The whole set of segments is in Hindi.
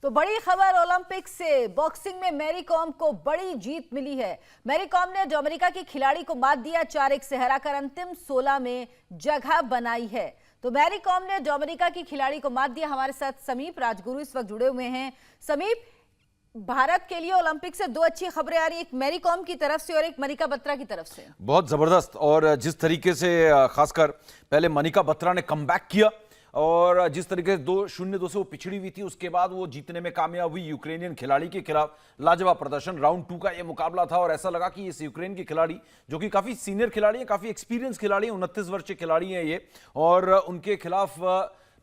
तो बड़ी खबर ओलंपिक से। बॉक्सिंग में मैरी कॉम को बड़ी जीत मिली है। मैरी कॉम ने अमेरिका की खिलाड़ी को मात दिया, 4-1 से हराकर अंतिम 16 में जगह बनाई है। तो मैरी कॉम ने अमेरिका की खिलाड़ी को मात दिया। हमारे साथ समीप राजगुरु इस वक्त जुड़े हुए हैं। समीप, भारत के लिए ओलंपिक से दो अच्छी खबरें आ रही हैं, एक मैरी कॉम की तरफ से और एक मनिका बत्रा की तरफ से। बहुत जबरदस्त। और जिस तरीके से खासकर पहले मनिका बत्रा ने कमबैक किया और जिस तरीके से 2-0 से वो पिछड़ी हुई थी, उसके बाद वो जीतने में कामयाब हुई यूक्रेनियन खिलाड़ी के खिलाफ। लाजवाब प्रदर्शन। राउंड 2 का ये मुकाबला था और ऐसा लगा कि इस यूक्रेन की खिलाड़ी, जो कि काफी सीनियर खिलाड़ी है, काफी एक्सपीरियंस खिलाड़ी है, 29 वर्षीय खिलाड़ी है ये, और उनके खिलाफ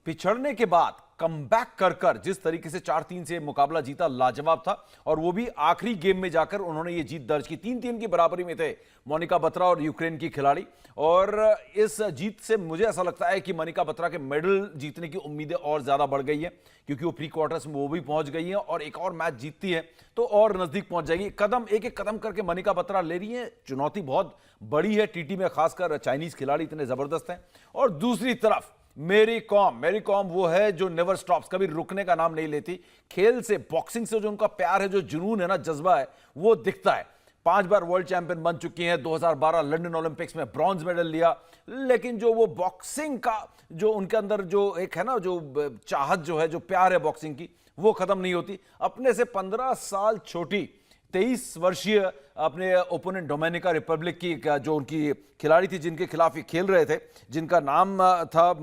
पिछड़ने के बाद कमबैक कर जिस तरीके से 4-3 से मुकाबला जीता, लाजवाब था। और वो भी आखिरी गेम में जाकर उन्होंने ये जीत दर्ज की। 3-3 की बराबरी में थे मोनिका बत्रा और यूक्रेन की खिलाड़ी। और इस जीत से मुझे ऐसा लगता है कि मोनिका बत्रा के मेडल जीतने की उम्मीदें और ज्यादा बढ़ गई है, क्योंकि वो प्री क्वार्टर्स में वो भी पहुंच गई है और एक और मैच जीतती है तो और नजदीक पहुंच जाएगी। एक एक कदम करके मोनिका बत्रा ले रही है। चुनौती बहुत बड़ी है टीटी में, खासकर चाइनीज खिलाड़ी इतने जबरदस्त हैं। और दूसरी तरफ मैरी कॉम वो है जो नेवर स्टॉप्स, कभी रुकने का नाम नहीं लेती। खेल से, बॉक्सिंग से जो उनका प्यार है, जो जुनून है ना, जज्बा है, वो दिखता है। 5 बार वर्ल्ड चैंपियन बन चुकी हैं। 2012 लंदन ओलंपिक्स में ब्रॉन्ज मेडल लिया। लेकिन जो वो बॉक्सिंग का जो उनके अंदर जो एक है ना, जो चाहत जो है, जो प्यार है बॉक्सिंग की, वो खत्म नहीं होती। अपने से 15 साल छोटी 23 वर्षीय अपने ओपोनेंट डोमिनिका रिपब्लिक की जो उनकी खिलाड़ी थी, जिनके खिलाफ ये खेल रहे थे, जिनका नाम था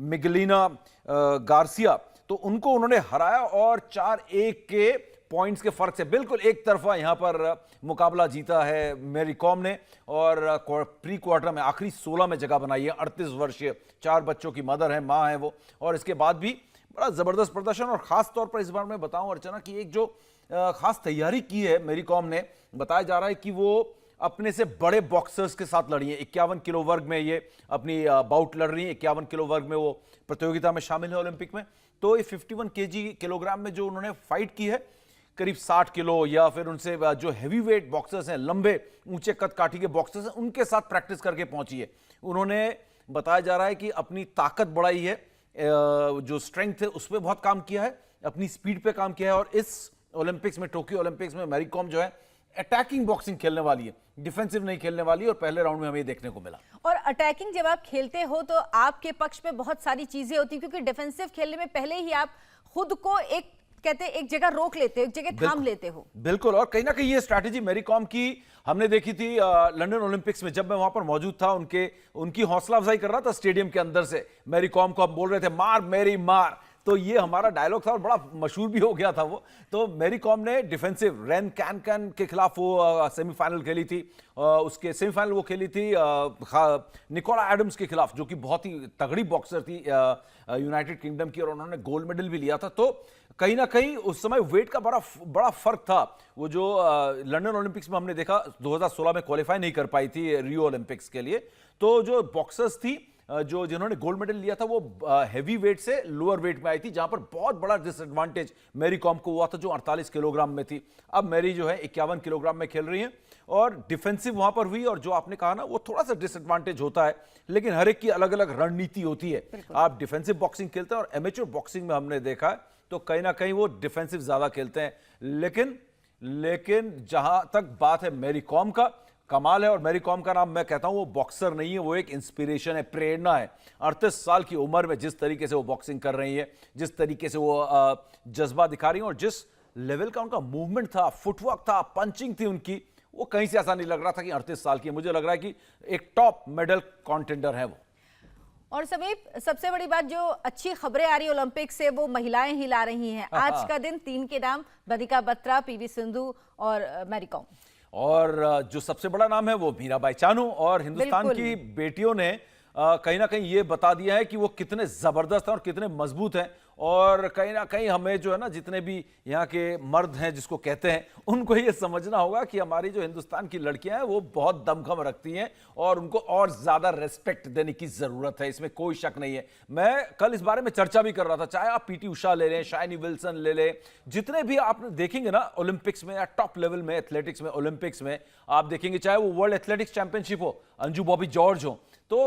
मिगेलिना गार्सिया, तो उनको उन्होंने हराया और 4-1 के पॉइंट्स के फर्क से बिल्कुल एक तरफा यहां पर मुकाबला जीता है मैरी कॉम ने। और प्री क्वार्टर में आखिरी 16 में जगह बनाई है। 38 वर्षीय, 4 बच्चों की मदर है, मां है वो। और इसके बाद भी बड़ा जबरदस्त प्रदर्शन। और खास तौर पर इस बार मैं बताऊं अर्चना की एक जो खास तैयारी की है मैरी कॉम ने, बताया जा रहा है कि वो अपने से बड़े बॉक्सर्स के साथ लड़ी है। 51 किलो वर्ग में ये अपनी बाउट लड़ रही है। 51 किलो वर्ग में वो प्रतियोगिता में शामिल है ओलंपिक में। तो ये 51 किलोग्राम में जो उन्होंने फाइट की है, करीब 60 किलो या फिर उनसे जो हैवी वेट बॉक्सर्स हैं, लंबे ऊंचे कद काठी के बॉक्सर्स हैं, उनके साथ प्रैक्टिस करके पहुंची है। उन्होंने, बताया जा रहा है कि अपनी ताकत बढ़ाई है, जो स्ट्रेंथ है उस पर बहुत काम किया है, अपनी स्पीड पे काम किया है। और इस ओलंपिक्स में, टोक्यो ओलंपिक्स में मैरी कॉम जो है अटैकिंग बॉक्सिंग खेलने वाली है, डिफेंसिव नहीं खेलने वाली। और पहले राउंड में हमें देखने को मिला। और अटैकिंग जब आप खेलते हो तो आपके पक्ष में बहुत सारी चीजें होती, क्योंकि डिफेंसिव खेलने में पहले ही आप खुद को एक कहते हैं एक जगह रोक लेते हो, एक जगह थाम लेते हो। बिल्कुल। और कहीं ना कहीं ये स्ट्रैटेजी मैरी कॉम की हमने देखी थी लंदन ओलंपिक्स में, जब मैं वहां पर मौजूद था। उनकी हौसला अफजाई कर रहा था स्टेडियम के अंदर से। मैरी कॉम को हम बोल रहे थे, मार मेरी मार, तो ये हमारा डायलॉग था और बड़ा मशहूर भी हो गया था वो। तो मैरी कॉम ने डिफेंसिव रेन कैन के खिलाफ वो सेमीफाइनल खेली थी। उसके सेमीफाइनल वो खेली थी निकोला एडम्स के खिलाफ, जो कि बहुत ही तगड़ी बॉक्सर थी यूनाइटेड किंगडम की, और उन्होंने गोल्ड मेडल भी लिया था। तो कहीं ना कहीं उस समय वेट का बड़ा फर्क था। वो जो लंदन ओलंपिक्स में हमने देखा, 2016 में क्वालिफाई नहीं कर पाई थी रियो ओलंपिक्स के लिए। तो जो बॉक्सर्स थी जिन्होंने गोल्ड मेडल लिया था, वो हैवी वेट से लोअर वेट में आई थी, जहां पर बहुत बड़ा डिसएडवांटेज मैरी कॉम को हुआ था, जो 48 किलोग्राम में थी। अब मैरी जो है 51 किलोग्राम में खेल रही हैं और डिफेंसिव वहां पर हुई। और जो आपने कहा ना, वो थोड़ा सा डिसएडवांटेज होता है, लेकिन हर एक की अलग अलग रणनीति होती है। आप डिफेंसिव बॉक्सिंग खेलते हैं और एमेच्योर बॉक्सिंग में हमने देखा है तो कहीं ना कहीं वो डिफेंसिव ज्यादा खेलते हैं। लेकिन जहां तक बात है मैरी कॉम का, कमाल है। और मैरी कॉम का नाम, मैं कहता हूं, वो बॉक्सर नहीं है, वो एक इंस्पिरेशन है, प्रेरणा है। 38 साल की उम्र में जिस तरीके से वो बॉक्सिंग कर रही है, जिस तरीके से वो जज्बा दिखा रही है, और जिस लेवल का उनका मूवमेंट था, फुटवर्क था, पंचिंग थी उनकी, वो कहीं से ऐसा नहीं लग रहा था कि 38 साल की। मुझे लग रहा है कि एक टॉप मेडल कॉन्टेंडर है वो। और समीप, सबसे बड़ी बात जो अच्छी खबरें आ रही ओलंपिक से, वो महिलाएं ही ला रही हैं। आज का दिन 3 के नाम, मनिका बत्रा, पीवी सिंधु और मैरी कॉम। और जो सबसे बड़ा नाम है वो मीराबाई चानू। और हिंदुस्तान की बेटियों ने कहीं ना कहीं ये बता दिया है कि वो कितने जबरदस्त हैं और कितने मजबूत हैं। और कहीं ना कहीं हमें जो है ना, जितने भी यहाँ के मर्द हैं जिसको कहते हैं, उनको ये समझना होगा कि हमारी जो हिंदुस्तान की लड़कियां हैं वो बहुत दमखम रखती हैं और उनको और ज्यादा रेस्पेक्ट देने की जरूरत है, इसमें कोई शक नहीं है। मैं कल इस बारे में चर्चा भी कर रहा था। चाहे आप पीटी उषा ले लें, शाइनी विल्सन ले लें, जितने भी आप देखेंगे ना ओलंपिक्स में या टॉप लेवल में एथलेटिक्स में, ओलंपिक्स में आप देखेंगे, चाहे वो वर्ल्ड एथलेटिक्स चैंपियनशिप हो, अंजू बॉबी जॉर्ज हो, तो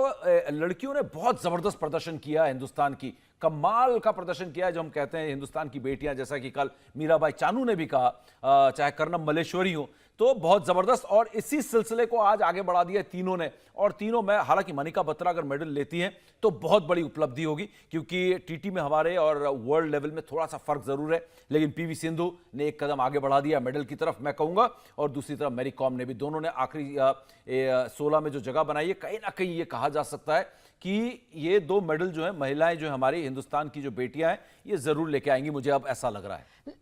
लड़कियों ने बहुत जबरदस्त प्रदर्शन किया हिंदुस्तान की, कमाल का प्रदर्शन किया है। जो हम कहते हैं हिंदुस्तान की बेटियां, जैसा कि कल मीराबाई चानू ने भी कहा, चाहे कर्नम मल्लेश्वरी हो, तो बहुत जबरदस्त। और इसी सिलसिले को आज आगे बढ़ा दिया तीनों ने, और तीनों में हालांकि मनिका बत्रा अगर मेडल लेती हैं तो बहुत बड़ी उपलब्धि होगी, क्योंकि टीटी में हमारे और वर्ल्ड लेवल में थोड़ा सा फर्क जरूर है, लेकिन पीवी सिंधु ने एक कदम आगे बढ़ा दिया मेडल की तरफ, मैं कहूंगा। और दूसरी तरफ मैरी कॉम ने भी, दोनों ने आखिरी 16 में जो जगह बनाई है, कहीं ना कहीं ये कहा जा सकता है कि ये 2 मेडल जो है महिलाएं, जो हमारी हिंदुस्तान की जो बेटियां हैं, ये जरूर लेके आएंगी, मुझे अब ऐसा लग रहा है।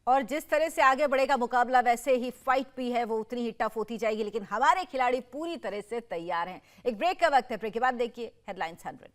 और जिस तरह से आगे बढ़ेगा मुकाबला, वैसे ही फाइट भी है वो उतनी ही टफ होती जाएगी, लेकिन हमारे खिलाड़ी पूरी तरह से तैयार हैं। एक ब्रेक का वक्त है, ब्रेक के बाद देखिए हेडलाइंस 100।